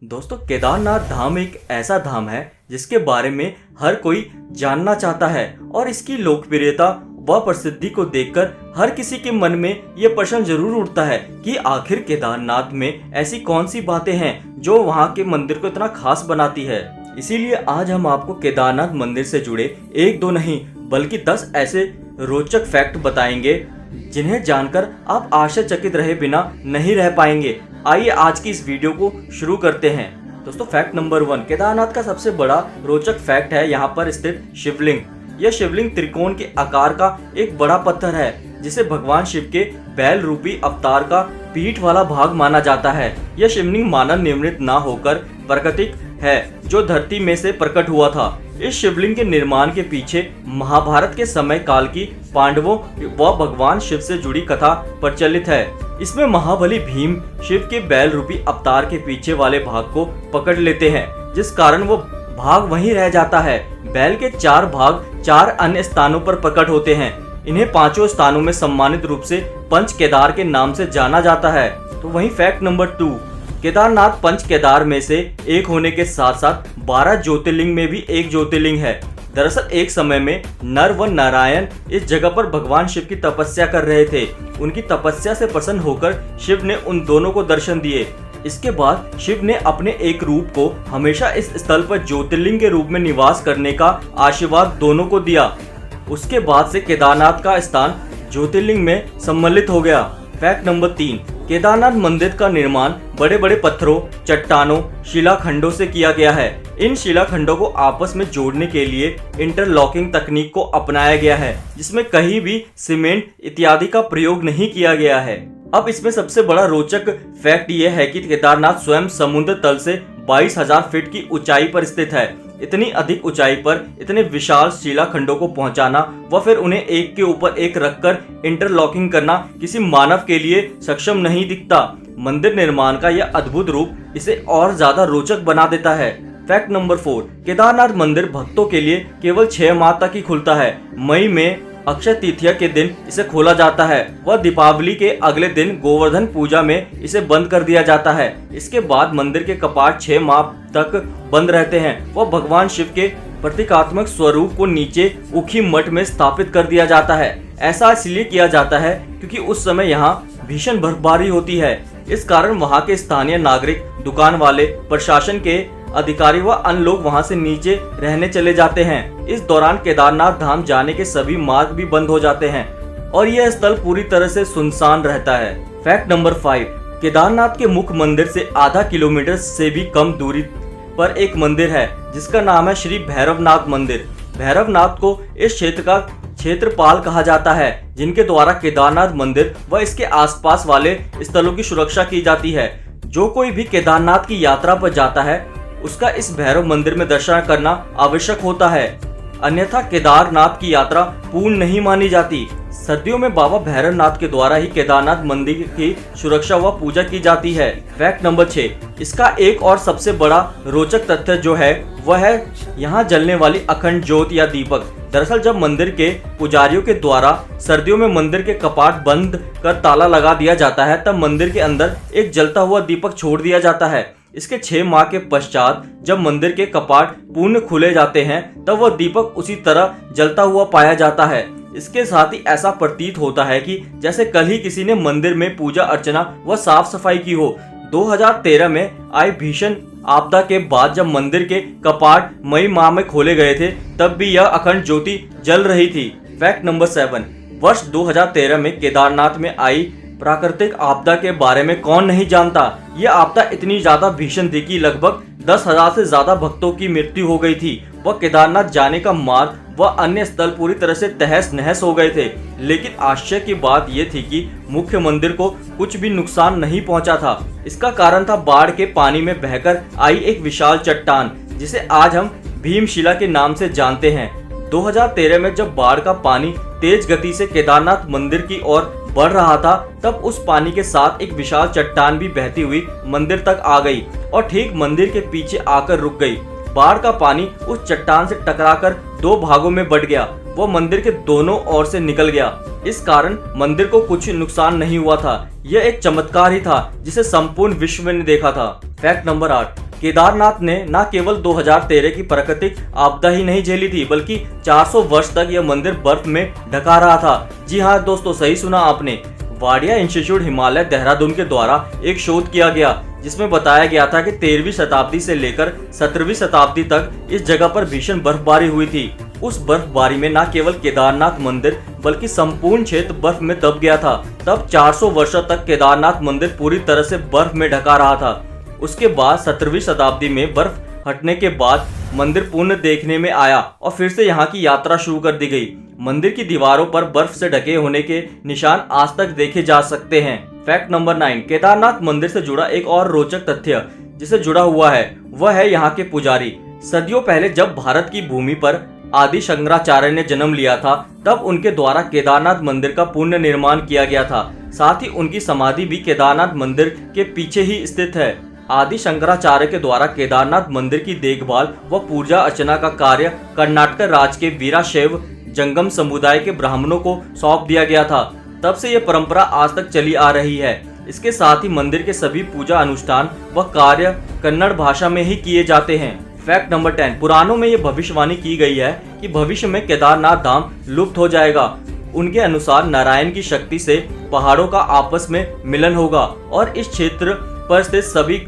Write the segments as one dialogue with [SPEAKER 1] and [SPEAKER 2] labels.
[SPEAKER 1] दोस्तों, केदारनाथ धाम एक ऐसा धाम है जिसके बारे में हर कोई जानना चाहता है और इसकी लोकप्रियता व प्रसिद्धि को देखकर हर किसी के मन में ये प्रश्न जरूर उठता है कि आखिर केदारनाथ में ऐसी कौन सी बातें हैं जो वहाँ के मंदिर को इतना खास बनाती है। इसीलिए आज हम आपको केदारनाथ मंदिर से जुड़े एक दो नहीं बल्कि 10 ऐसे रोचक फैक्ट बताएंगे जिन्हें जानकर आप आश्चर्यचकित रहे बिना नहीं रह पाएंगे। आइए आज की इस वीडियो को शुरू करते हैं। दोस्तों, फैक्ट नंबर 1, केदारनाथ का सबसे बड़ा रोचक फैक्ट है यहाँ पर स्थित शिवलिंग। यह शिवलिंग त्रिकोण के आकार का एक बड़ा पत्थर है जिसे भगवान शिव के बैल रूपी अवतार का पीठ वाला भाग माना जाता है। यह शिवलिंग मानव निर्मित ना होकर प्राकृतिक है जो धरती में से प्रकट हुआ था। इस शिवलिंग के निर्माण के पीछे महाभारत के समय काल की पांडवों व भगवान शिव से जुड़ी कथा प्रचलित है। इसमें महाबली भीम शिव के बैल रूपी अवतार के पीछे वाले भाग को पकड़ लेते हैं, जिस कारण वो भाग वहीं रह जाता है। बैल के 4 भाग 4 अन्य स्थानों पर प्रकट होते हैं। इन्हें 5 स्थानों में सम्मानित रूप से पंच केदार के नाम से जाना जाता है। तो वहीं फैक्ट नंबर 2, केदारनाथ पंच केदार में से एक होने के साथ साथ 12 ज्योतिर्लिंग में भी एक ज्योतिर्लिंग है। दरअसल एक समय में नर व नारायण इस जगह पर भगवान शिव की तपस्या कर रहे थे। उनकी तपस्या से प्रसन्न होकर शिव ने उन दोनों को दर्शन दिए। इसके बाद शिव ने अपने एक रूप को हमेशा इस स्थल पर ज्योतिर्लिंग के रूप में निवास करने का आशीर्वाद दोनों को दिया। उसके बाद से केदारनाथ का स्थान ज्योतिर्लिंग में सम्मिलित हो गया। फैक्ट नंबर 3, केदारनाथ मंदिर का निर्माण बड़े बड़े पत्थरों, चट्टानों, शिलाखंडों से किया गया है। इन शिलाखंडों को आपस में जोड़ने के लिए इंटरलॉकिंग तकनीक को अपनाया गया है, जिसमें कहीं भी सीमेंट इत्यादि का प्रयोग नहीं किया गया है। अब इसमें सबसे बड़ा रोचक फैक्ट ये है कि केदारनाथ स्वयं समुद्र तल से 22,000 फीट की ऊंचाई पर स्थित है। इतनी अधिक ऊंचाई पर इतने विशाल शिलाखंडों को पहुंचाना व फिर उन्हें एक के ऊपर एक रखकर इंटरलॉकिंग करना किसी मानव के लिए सक्षम नहीं दिखता। मंदिर निर्माण का यह अद्भुत रूप इसे और ज्यादा रोचक बना देता है। फैक्ट नंबर 4, केदारनाथ मंदिर भक्तों के लिए केवल 6 माह तक ही खुलता है। मई में अक्षय तृतीया के दिन इसे खोला जाता है व दीपावली के अगले दिन गोवर्धन पूजा में इसे बंद कर दिया जाता है। इसके बाद मंदिर के कपाट 6 माह तक बंद रहते हैं व भगवान शिव के प्रतीकात्मक स्वरूप को नीचे उखी मठ में स्थापित कर दिया जाता है। ऐसा इसलिए किया जाता है क्योंकि उस समय यहाँ भीषण बर्फबारी होती है। इस कारण वहाँ के स्थानीय नागरिक, दुकान वाले, प्रशासन के अधिकारी व अन्य लोग वहां से नीचे रहने चले जाते हैं। इस दौरान केदारनाथ धाम जाने के सभी मार्ग भी बंद हो जाते हैं और यह स्थल पूरी तरह से सुनसान रहता है। फैक्ट नंबर 5, केदारनाथ के मुख्य मंदिर से आधा किलोमीटर से भी कम दूरी पर एक मंदिर है जिसका नाम है श्री भैरवनाथ मंदिर। भैरवनाथ को इस क्षेत्र का क्षेत्रपाल कहा जाता है, जिनके द्वारा केदारनाथ मंदिर व इसके आसपास वाले स्थलों की सुरक्षा की जाती है। जो कोई भी केदारनाथ की यात्रा पर जाता है उसका इस भैरव मंदिर में दर्शन करना आवश्यक होता है, अन्यथा केदारनाथ की यात्रा पूर्ण नहीं मानी जाती। सर्दियों में बाबा भैरवनाथ के द्वारा ही केदारनाथ मंदिर की सुरक्षा व पूजा की जाती है। फैक्ट नंबर 6, इसका एक और सबसे बड़ा रोचक तथ्य जो है वह है यहाँ जलने वाली अखंड ज्योत या दीपक। दरअसल जब मंदिर के पुजारियों के द्वारा सर्दियों में मंदिर के कपाट बंद कर ताला लगा दिया जाता है, तब मंदिर के अंदर एक जलता हुआ दीपक छोड़ दिया जाता है। इसके 6 माह के पश्चात जब मंदिर के कपाट पूर्ण खुले जाते हैं तब वह दीपक उसी तरह जलता हुआ पाया जाता है। इसके साथ ही ऐसा प्रतीत होता है कि जैसे कल ही किसी ने मंदिर में पूजा अर्चना व साफ सफाई की हो। 2013 में आई भीषण आपदा के बाद जब मंदिर के कपाट मई माह में खोले गए थे तब भी यह अखंड ज्योति जल रही थी। फैक्ट नंबर 7, वर्ष 2013 में केदारनाथ में आई प्राकृतिक आपदा के बारे में कौन नहीं जानता। यह आपदा इतनी ज्यादा भीषण थी कि लगभग 10,000 से ज्यादा भक्तों की मृत्यु हो गई थी व केदारनाथ जाने का मार्ग व अन्य स्थल पूरी तरह से तहस नहस हो गए थे। लेकिन आश्चर्य की बात यह थी कि मुख्य मंदिर को कुछ भी नुकसान नहीं पहुंचा था। इसका कारण था बाढ़ के पानी में बहकर आई एक विशाल चट्टान जिसे आज हम भीमशिला के नाम से जानते हैं। 2013 में जब बाढ़ का पानी तेज गति से केदारनाथ मंदिर की ओर बढ़ रहा था तब उस पानी के साथ एक विशाल चट्टान भी बहती हुई मंदिर तक आ गई और ठीक मंदिर के पीछे आकर रुक गई। बाढ़ का पानी उस चट्टान से टकराकर 2 भागों में बट गया वो मंदिर के दोनों ओर से निकल गया। इस कारण मंदिर को कुछ नुकसान नहीं हुआ था। यह एक चमत्कार ही था जिसे संपूर्ण विश्व ने देखा था। फैक्ट नंबर 8, केदारनाथ ने न केवल 2013 की प्राकृतिक आपदा ही नहीं झेली थी, बल्कि 400 वर्ष तक यह मंदिर बर्फ में ढका रहा था। जी हाँ दोस्तों, सही सुना आपने। वाडिया इंस्टीट्यूट हिमालय देहरादून के द्वारा एक शोध किया गया जिसमें बताया गया था कि 13वीं शताब्दी से लेकर 17वीं शताब्दी तक इस जगह पर भीषण बर्फबारी हुई थी। उस बर्फबारी में न केवल केदारनाथ मंदिर बल्कि संपूर्ण क्षेत्र बर्फ में दब गया था। तब 400 वर्षों तक केदारनाथ मंदिर पूरी तरह से बर्फ में ढका रहा था। उसके बाद 17वीं शताब्दी में बर्फ हटने के बाद मंदिर पुनः देखने में आया और फिर से यहाँ की यात्रा शुरू कर दी गई। मंदिर की दीवारों पर बर्फ से ढके होने के निशान आज तक देखे जा सकते हैं। फैक्ट नंबर 9, केदारनाथ मंदिर से जुड़ा एक और रोचक तथ्य जिसे जुड़ा हुआ है वह है यहाँ के पुजारी। सदियों पहले जब भारत की भूमि पर आदि शंकराचार्य ने जन्म लिया था, तब उनके द्वारा केदारनाथ मंदिर का पुनः निर्माण किया गया था। साथ ही उनकी समाधि भी केदारनाथ मंदिर के पीछे ही स्थित है। आदि शंकराचार्य के द्वारा केदारनाथ मंदिर की देखभाल व पूजा अर्चना का कार्य कर्नाटक राज्य के वीराशैव जंगम समुदाय के ब्राह्मणों को सौंप दिया गया था। तब से यह परंपरा आज तक चली आ रही है। इसके साथ ही मंदिर के सभी पूजा अनुष्ठान व कार्य कन्नड़ भाषा में ही किए जाते हैं। फैक्ट नंबर 10, पुराणों में यह भविष्यवाणी की गई है कि भविष्य में केदारनाथ धाम लुप्त हो जाएगा। उनके अनुसार नारायण की शक्ति से पहाड़ों का आपस में मिलन होगा और इस क्षेत्र पर स्थित सभी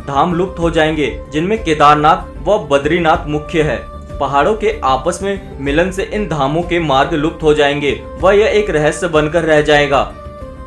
[SPEAKER 1] धाम लुप्त हो जाएंगे, जिनमें केदारनाथ व बद्रीनाथ मुख्य है। पहाड़ों के आपस में मिलन से इन धामों के मार्ग लुप्त हो जाएंगे व यह एक रहस्य बनकर रह जाएगा।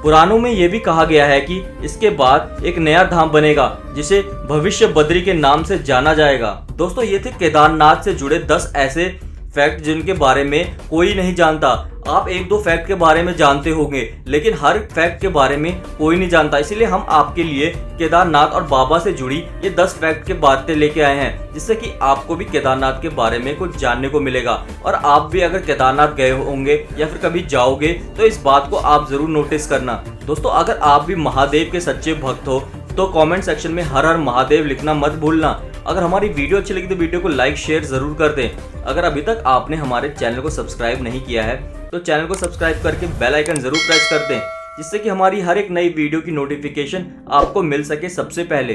[SPEAKER 1] पुराणों में यह भी कहा गया है कि इसके बाद एक नया धाम बनेगा जिसे भविष्य बद्री के नाम से जाना जाएगा। दोस्तों, ये थे केदारनाथ से जुड़े 10 ऐसे फैक्ट जिनके बारे में कोई नहीं जानता। आप 1-2 फैक्ट के बारे में जानते होंगे, लेकिन हर फैक्ट के बारे में कोई नहीं जानता। इसीलिए हम आपके लिए केदारनाथ और बाबा से जुड़ी ये 10 फैक्ट के बातें लेके आए हैं, जिससे कि आपको भी केदारनाथ के बारे में कुछ जानने को मिलेगा। और आप भी अगर केदारनाथ गए होंगे या फिर कभी जाओगे तो इस बात को आप जरूर नोटिस करना। दोस्तों, अगर आप भी महादेव के सच्चे भक्त हो तो कमेंट सेक्शन में हर हर महादेव लिखना मत भूलना। अगर हमारी वीडियो अच्छी लगी तो वीडियो को लाइक शेयर जरूर कर दें। अगर अभी तक आपने हमारे चैनल को सब्सक्राइब नहीं किया है तो चैनल को सब्सक्राइब करके बेल आइकन जरूर प्रेस कर दें, जिससे कि हमारी हर एक नई वीडियो की नोटिफिकेशन आपको मिल सके सबसे पहले।